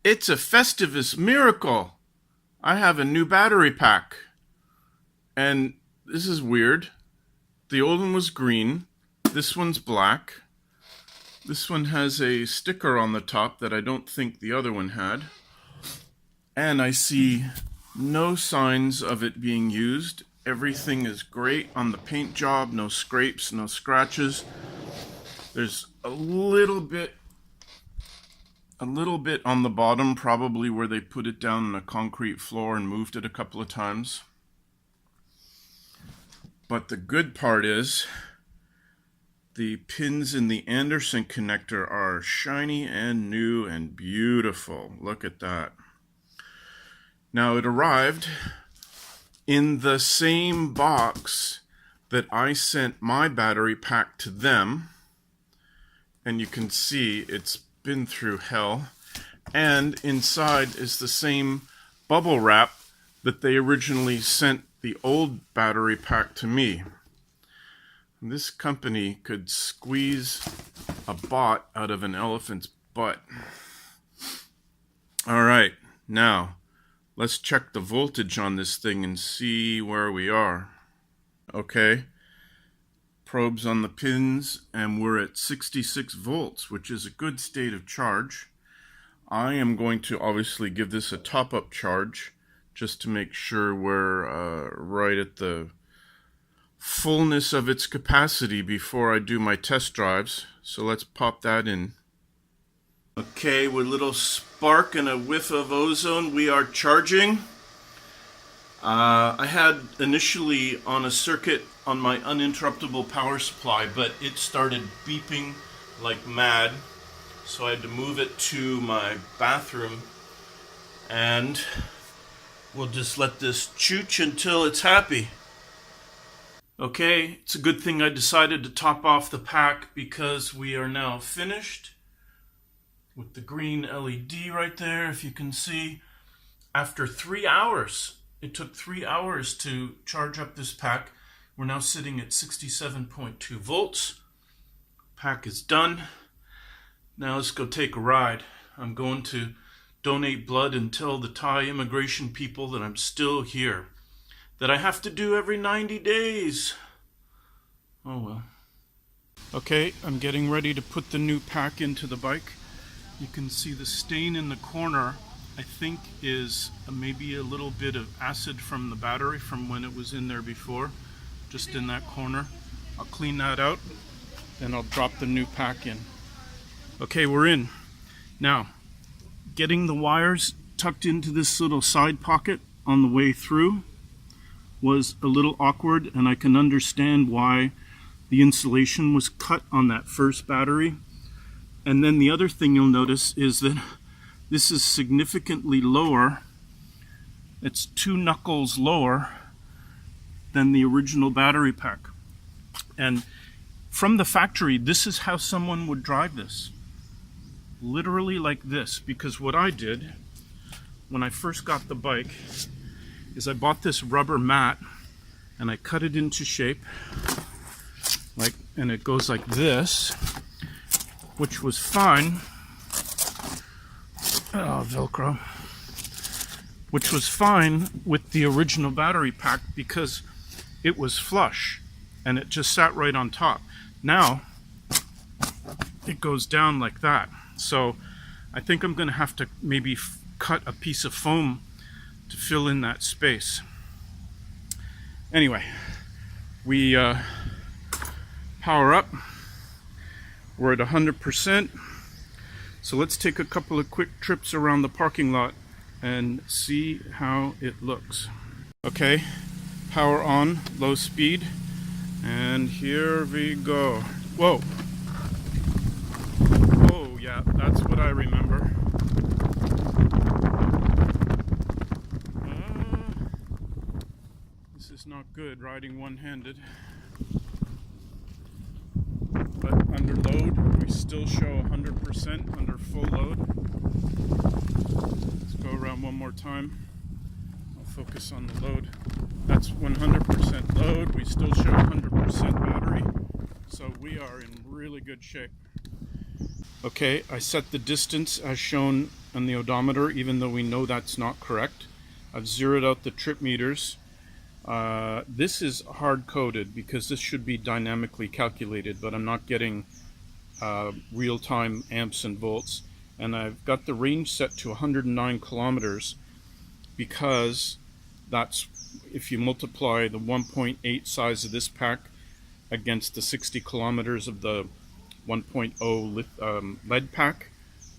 It's a Festivus miracle. I have a new battery pack. And this is weird. The old one was green. This one's black. This one has a sticker on the top that I don't think the other one had. And I see no signs of it being used. Everything is great on the paint job. No scrapes, no scratches. There's a little bit on the bottom, probably where they put it down on a concrete floor and moved it a couple of times. But the good part is the pins in the Anderson connector are shiny and new and beautiful. Look at that. Now it arrived in the same box that I sent my battery pack to them. And you can see it's been through hell. And inside is the same bubble wrap that they originally sent the old battery pack to me. This company could squeeze a bot out of an elephant's butt. All right, now let's check the voltage on this thing and see where we are. Okay, probes on the pins, and we're at 66 volts, which is a good state of charge. I am going to obviously give this a top-up charge just to make sure we're right at the fullness of its capacity before I do my test drives. So let's pop that in. Okay, with a little spark and a whiff of ozone, we are charging. I had initially on a circuit on my uninterruptible power supply, but it started beeping like mad. So I had to move it to my bathroom, and we'll just let this chooch until it's happy. Okay, it's a good thing I decided to top off the pack because we are now finished with the green LED right there, if you can see. After 3 hours, it took 3 hours to charge up this pack. We're now sitting at 67.2 volts. Pack is done. Now let's go take a ride. I'm going to donate blood and tell the Thai immigration people that I'm still here. That I have to do every 90 days. Oh well. Okay, I'm getting ready to put the new pack into the bike. You can see the stain in the corner, I think is maybe a little bit of acid from the battery from when it was in there before. Just in that corner. I'll clean that out and I'll drop the new pack in. Okay, we're in. Now, getting the wires tucked into this little side pocket on the way through was a little awkward, and I can understand why the insulation was cut on that first battery. And then the other thing you'll notice is that this is significantly lower. It's 2 knuckles lower than the original battery pack. And from the factory, this is how someone would drive this. Literally like this, because what I did when I first got the bike is I bought this rubber mat and I cut it into shape, and it goes like this, which was fine. Oh, Velcro. Which was fine with the original battery pack because it was flush and it just sat right on top. Now it goes down like that. So I think I'm going to have to maybe cut a piece of foam to fill in that space. Anyway, we power up. We're at 100%. So let's take a couple of quick trips around the parking lot and see how it looks. Okay, power on, low speed, and here we go. Whoa. Oh yeah, that's what I remember. This is not good, riding one-handed. But under load, we still show 100% under full load. Let's go around one more time. I'll focus on the load. That's 100% load. We still show 100% battery. So we are in really good shape. Okay, I set the distance as shown on the odometer, even though we know that's not correct. I've zeroed out the trip meters. This is hard-coded because this should be dynamically calculated, but I'm not getting real-time amps and volts. And I've got the range set to 109 kilometers because that's, if you multiply the 1.8 size of this pack against the 60 kilometers of the 1.0 lead pack,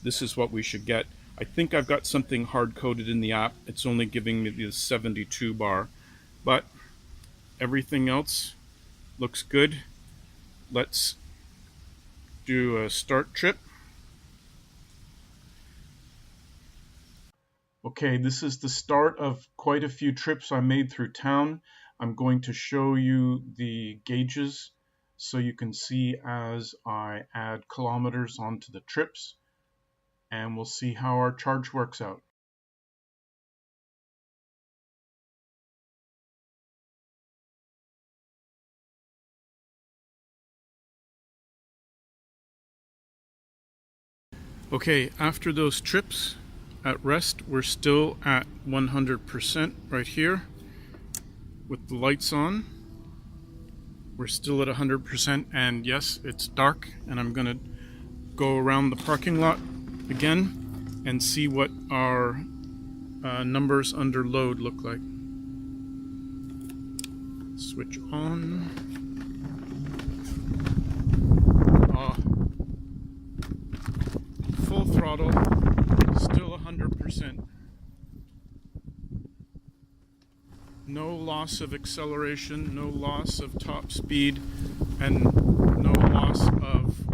this is what we should get. I think I've got something hard-coded in the app. It's only giving me the 72 bar, but everything else looks good. Let's do a start trip. Okay, this is the start of quite a few trips I made through town. I'm going to show you the gauges so you can see as I add kilometers onto the trips, and we'll see how our charge works out. Okay, after those trips at rest, we're still at 100% right here with the lights on. We're still at 100%, and yes, it's dark, and I'm gonna go around the parking lot again and see what our numbers under load look like. Switch on. Full throttle, still 100%. No loss of acceleration, no loss of top speed, and no loss of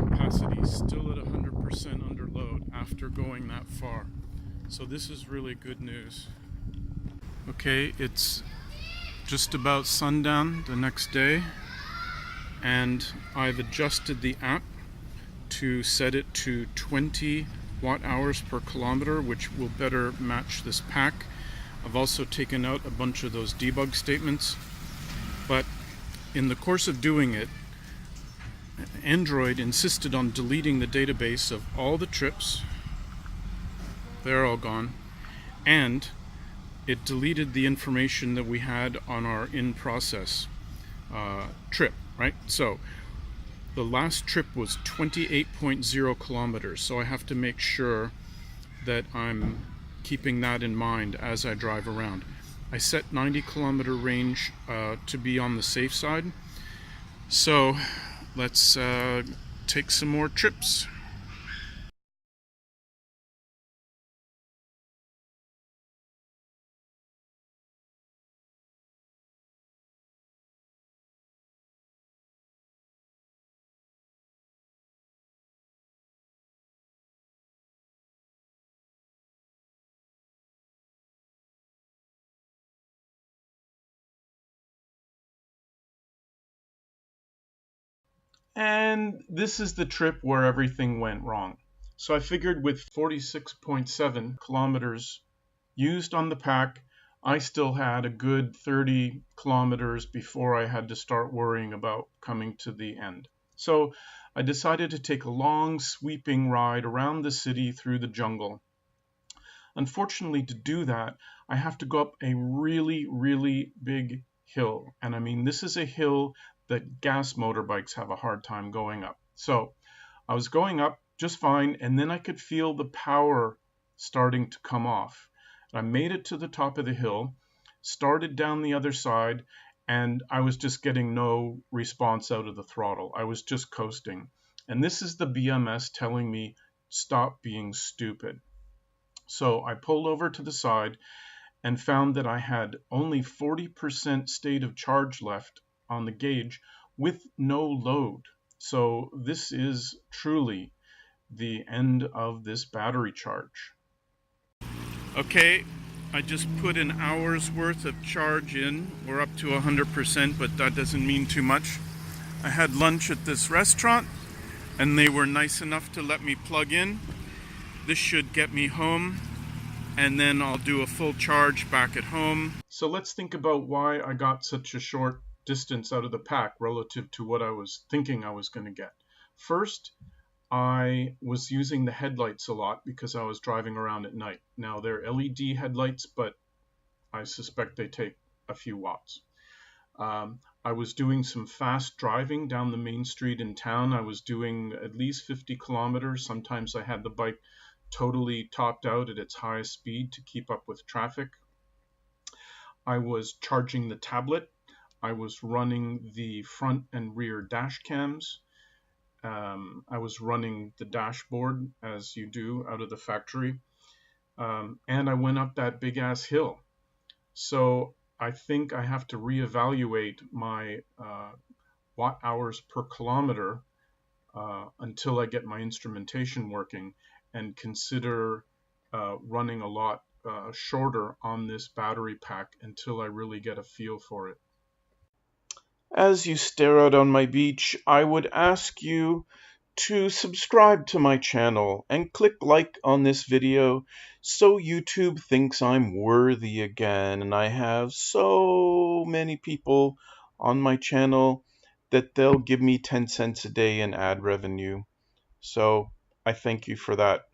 capacity. Still at 100% under load after going that far. So this is really good news. Okay, it's just about sundown the next day, and I've adjusted the app to set it to 20 watt-hours per kilometer, which will better match this pack. I've also taken out a bunch of those debug statements, but in the course of doing it, Android insisted on deleting the database of all the trips. They're all gone. And it deleted the information that we had on our in-process trip, right? So the last trip was 28.0 kilometers, so I have to make sure that I'm keeping that in mind as I drive around. I set 90 kilometer range to be on the safe side. So let's take some more trips. And this is the trip where everything went wrong. So I figured with 46.7 kilometers used on the pack, I still had a good 30 kilometers before I had to start worrying about coming to the end. So I decided to take a long sweeping ride around the city through the jungle. Unfortunately, to do that, I have to go up a really, really big hill. And I mean, this is a hill that gas motorbikes have a hard time going up. So I was going up just fine, and then I could feel the power starting to come off. I made it to the top of the hill, started down the other side, and I was just getting no response out of the throttle. I was just coasting. And this is the BMS telling me, stop being stupid. So I pulled over to the side and found that I had only 40% state of charge left on the gauge with no load. So this is truly the end of this battery charge. Okay, I just put an hour's worth of charge in. We're up to 100%, but that doesn't mean too much. I had lunch at this restaurant, and they were nice enough to let me plug in. This should get me home, and then I'll do a full charge back at home. So let's think about why I got such a short distance out of the pack relative to what I was thinking I was going to get. First, I was using the headlights a lot because I was driving around at night. Now they're LED headlights, but I suspect they take a few watts. I was doing some fast driving down the main street in town. I was doing at least 50 kilometers. Sometimes I had the bike totally topped out at its highest speed to keep up with traffic. I was charging the tablet. I was running the front and rear dash cams. I was running the dashboard as you do out of the factory. And I went up that big ass hill. So I think I have to reevaluate my watt hours per kilometer until I get my instrumentation working and consider running a lot shorter on this battery pack until I really get a feel for it. As you stare out on my beach, I would ask you to subscribe to my channel and click like on this video so YouTube thinks I'm worthy again, and I have so many people on my channel that they'll give me 10 cents a day in ad revenue. So I thank you for that.